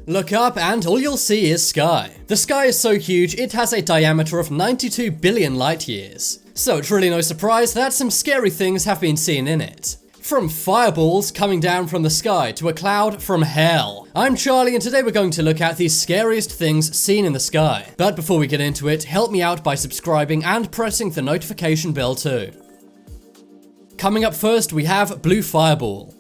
Look up and all you'll see is sky. The sky is so huge it has a diameter of 92 billion light years. So it's really no surprise that some scary things have been seen in it. From fireballs coming down from the sky to a cloud from hell. I'm Charlie and today we're going to look at the scariest things seen in the sky. But before we get into it, help me out by subscribing and pressing the notification bell too. Coming up first, we have Blue Fireball.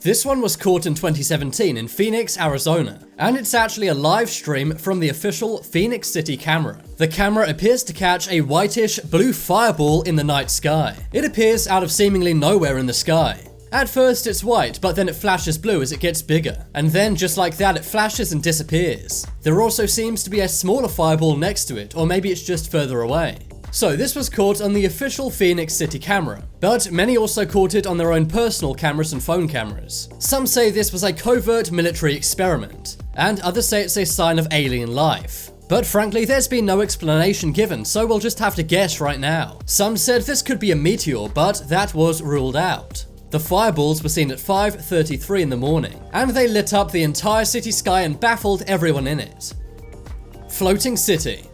This one was caught in 2017 in Phoenix, Arizona, and it's actually a live stream from the official Phoenix City camera. The camera appears to catch a whitish blue fireball in the night sky. It appears out of seemingly nowhere in the sky. At first it's white, but then it flashes blue as it gets bigger, and then just like that it flashes and disappears. There also seems to be a smaller fireball next to it, or maybe it's just further away. So this was caught on the official Phoenix City camera, but many also caught it on their own personal cameras and phone cameras. Some say this was a covert military experiment, and others say it's a sign of alien life. But frankly, there's been no explanation given, so we'll just have to guess right now. Some said this could be a meteor, but that was ruled out. The fireballs were seen at 5:33 in the morning, and they lit up the entire city sky and baffled everyone in it. Floating City.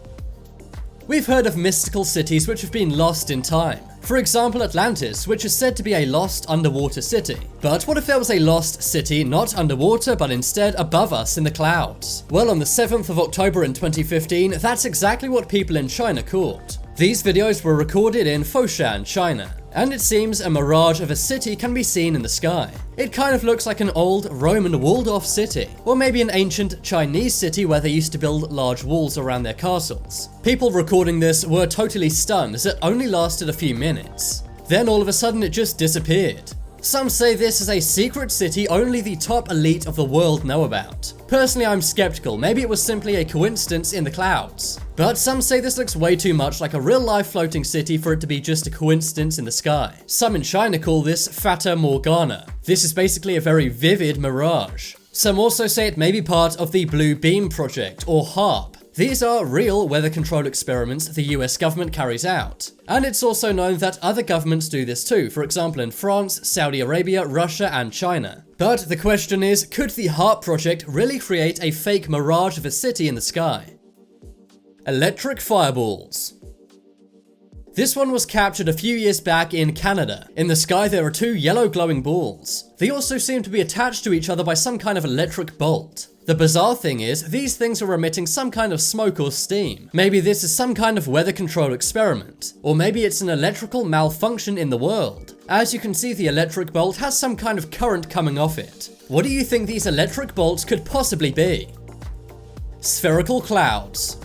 We've heard of mystical cities which have been lost in time. For example, Atlantis, which is said to be a lost underwater city. But what if there was a lost city not underwater but instead above us in the clouds? Well, on the 7th of October in 2015, that's exactly what people in China caught. These videos were recorded in Foshan, China, and it seems a mirage of a city can be seen in the sky. It kind of looks like an old Roman walled-off city, or maybe an ancient Chinese city where they used to build large walls around their castles. People recording this were totally stunned as it only lasted a few minutes. Then all of a sudden it just disappeared. Some say this is a secret city only the top elite of the world know about. Personally, I'm skeptical. Maybe it was simply a coincidence in the clouds. But some say this looks way too much like a real-life floating city for it to be just a coincidence in the sky. Some in China call this Fata Morgana. This is basically a very vivid mirage. Some also say it may be part of the Blue Beam Project, or HARP. These are real weather control experiments the US government carries out. And it's also known that other governments do this too, for example in France, Saudi Arabia, Russia, and China. But the question is, could the HARP project really create a fake mirage of a city in the sky? Electric fireballs. This one was captured a few years back in Canada. In the sky there are two yellow glowing balls. They also seem to be attached to each other by some kind of electric bolt. The bizarre thing is, these things are emitting some kind of smoke or steam. Maybe this is some kind of weather control experiment. Or maybe it's an electrical malfunction in the world. As you can see, the electric bolt has some kind of current coming off it. What do you think these electric bolts could possibly be? Spherical clouds.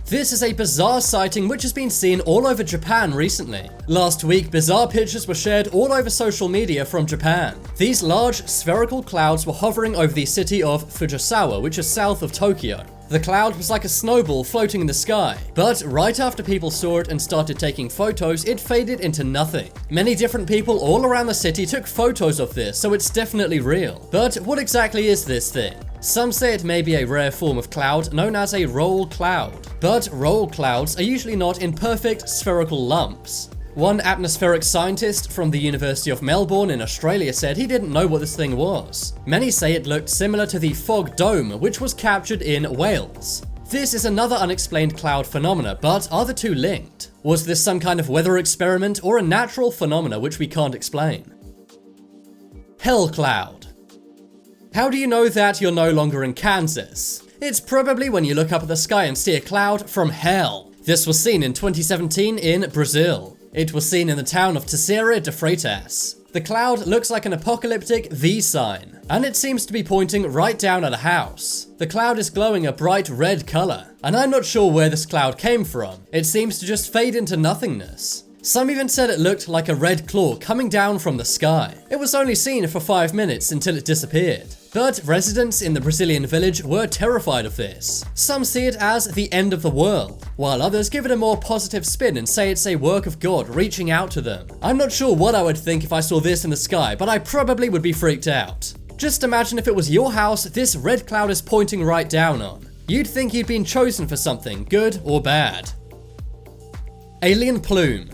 This is a bizarre sighting which has been seen all over Japan recently. Last week, bizarre pictures were shared all over social media from Japan. These large spherical clouds were hovering over the city of Fujisawa, which is south of Tokyo. The cloud was like a snowball floating in the sky, but right after people saw it and started taking photos, it faded into nothing. Many different people all around the city took photos of this, so it's definitely real. But what exactly is this thing? Some say it may be a rare form of cloud known as a roll cloud. But roll clouds are usually not in perfect spherical lumps. One atmospheric scientist from the University of Melbourne in Australia said he didn't know what this thing was. Many say it looked similar to the fog dome, which was captured in Wales. This is another unexplained cloud phenomena, but are the two linked? Was this some kind of weather experiment or a natural phenomena which we can't explain? Hell cloud. How do you know that you're no longer in Kansas? It's probably when you look up at the sky and see a cloud from hell. This was seen in 2017 in Brazil. It was seen in the town of Teixeira de Freitas. The cloud looks like an apocalyptic V sign, and it seems to be pointing right down at a house. The cloud is glowing a bright red color, and I'm not sure where this cloud came from. It seems to just fade into nothingness. Some even said it looked like a red claw coming down from the sky. It was only seen for 5 minutes until it disappeared. But residents in the Brazilian village were terrified of this. Some see it as the end of the world, while others give it a more positive spin and say it's a work of God reaching out to them. I'm not sure what I would think if I saw this in the sky, but I probably would be freaked out. Just imagine if it was your house this red cloud is pointing right down on. You'd think you'd been chosen for something, good or bad. Alien plume.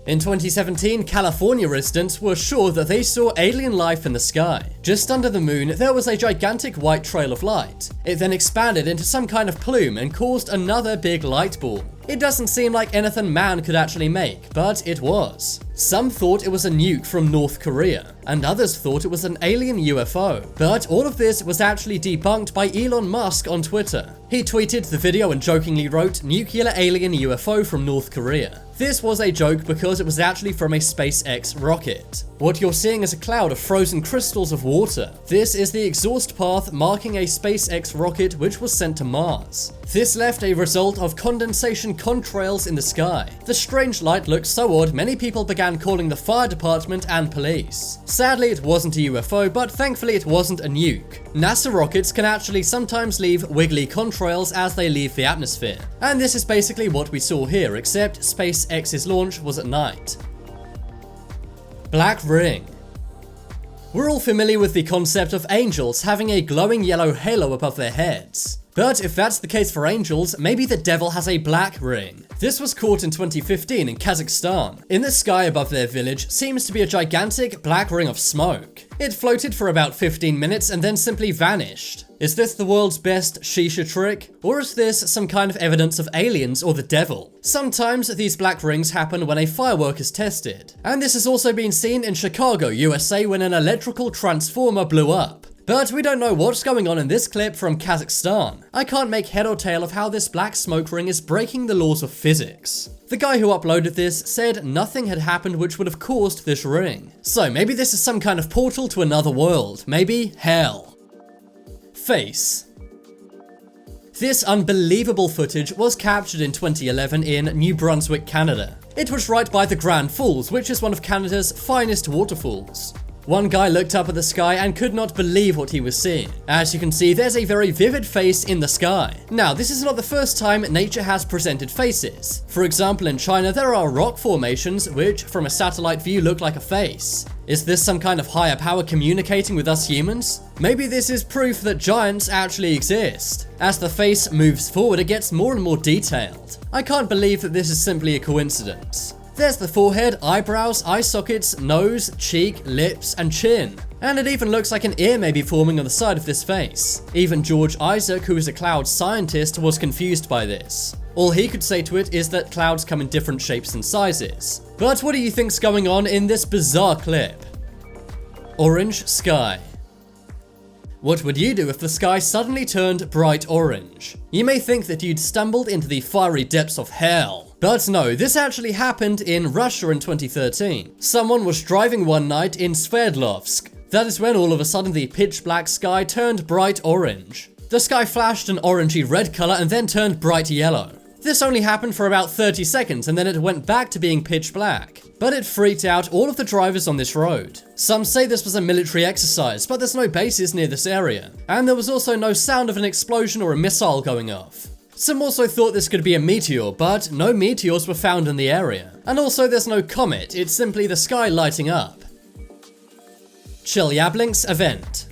In 2017, California residents were sure that they saw alien life in the sky. Just under the moon, there was a gigantic white trail of light. It then expanded into some kind of plume and caused another big light ball. It doesn't seem like anything man could actually make, but it was. Some thought it was a nuke from North Korea, and others thought it was an alien UFO. But all of this was actually debunked by Elon Musk on Twitter. He tweeted the video and jokingly wrote, "Nuclear alien UFO from North Korea." This was a joke because it was actually from a SpaceX rocket. What you're seeing is a cloud of frozen crystals of water. This is the exhaust path marking a SpaceX rocket which was sent to Mars. This left a result of condensation contrails in the sky. The strange light looked so odd, many people began calling the fire department and police. Sadly, it wasn't a UFO, but thankfully it wasn't a nuke. NASA rockets can actually sometimes leave wiggly contrails as they leave the atmosphere. And this is basically what we saw here, except SpaceX's launch was at night. Black ring. We're all familiar with the concept of angels having a glowing yellow halo above their heads. But if that's the case for angels, maybe the devil has a black ring. This was caught in 2015 in Kazakhstan. In the sky above their village seems to be a gigantic black ring of smoke. It floated for about 15 minutes and then simply vanished. Is this the world's best shisha trick? Or is this some kind of evidence of aliens or the devil? Sometimes these black rings happen when a firework is tested. And this has also been seen in Chicago, USA, when an electrical transformer blew up. But we don't know what's going on in this clip from Kazakhstan. I can't make head or tail of how this black smoke ring is breaking the laws of physics. The guy who uploaded this said nothing had happened which would have caused this ring. So maybe this is some kind of portal to another world. Maybe hell. Face. This unbelievable footage was captured in 2011 in New Brunswick, Canada. It was right by the Grand Falls, which is one of Canada's finest waterfalls. One guy looked up at the sky and could not believe what he was seeing. As you can see, there's a very vivid face in the sky. Now, this is not the first time nature has presented faces. For example, in China, there are rock formations which, from a satellite view, look like a face. Is this some kind of higher power communicating with us humans? Maybe this is proof that giants actually exist. As the face moves forward, it gets more and more detailed. I can't believe that this is simply a coincidence. There's the forehead, eyebrows, eye sockets, nose, cheek, lips, and chin. And it even looks like an ear may be forming on the side of this face. Even George Isaac, who is a cloud scientist, was confused by this. All he could say to it is that clouds come in different shapes and sizes. But what do you think's going on in this bizarre clip? Orange sky. What would you do if the sky suddenly turned bright orange? You may think that you'd stumbled into the fiery depths of hell. But no, this actually happened in Russia in 2013. Someone was driving one night in Sverdlovsk. That is when all of a sudden the pitch black sky turned bright orange. The sky flashed an orangey red color and then turned bright yellow. This only happened for about 30 seconds and then it went back to being pitch black. But it freaked out all of the drivers on this road. Some say this was a military exercise, but there's no bases near this area. And there was also no sound of an explosion or a missile going off. Some also thought this could be a meteor, but no meteors were found in the area. And also there's no comet, it's simply the sky lighting up. Chelyabinsk event.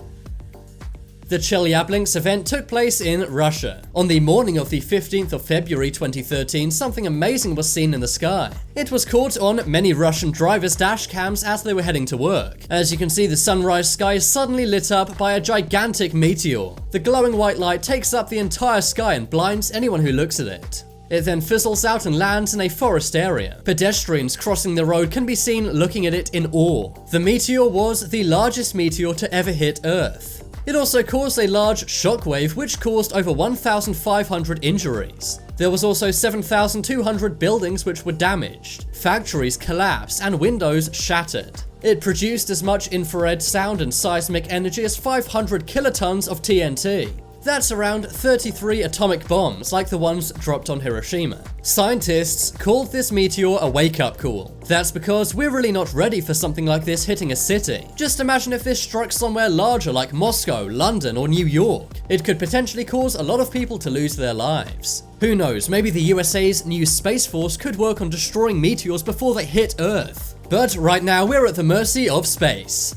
The Chelyabinsk event took place in Russia. On the morning of the 15th of February 2013, something amazing was seen in the sky. It was caught on many Russian drivers' dash cams as they were heading to work. As you can see, the sunrise sky is suddenly lit up by a gigantic meteor. The glowing white light takes up the entire sky and blinds anyone who looks at it. It then fizzles out and lands in a forest area. Pedestrians crossing the road can be seen looking at it in awe. The meteor was the largest meteor to ever hit Earth. It also caused a large shockwave which caused over 1,500 injuries. There was also 7,200 buildings which were damaged. Factories collapsed and windows shattered. It produced as much infrared sound and seismic energy as 500 kilotons of TNT. That's around 33 atomic bombs like the ones dropped on Hiroshima. Scientists called this meteor a wake-up call. That's because we're really not ready for something like this hitting a city. Just imagine if this struck somewhere larger like Moscow, London, or New York. It could potentially cause a lot of people to lose their lives. Who knows, maybe the USA's new Space Force could work on destroying meteors before they hit Earth. But right now we're at the mercy of space.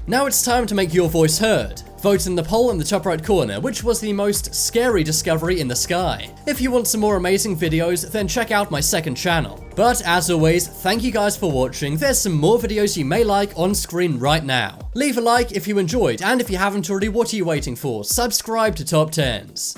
Now it's time to make your voice heard. Vote in the poll in the top right corner which was the most scary discovery in the sky. If you want some more amazing videos, then check out my second channel. But as always, thank you guys for watching. There's some more videos you may like on screen right now. Leave a like if you enjoyed, and if you haven't already, what are you waiting for? Subscribe to Top 10s.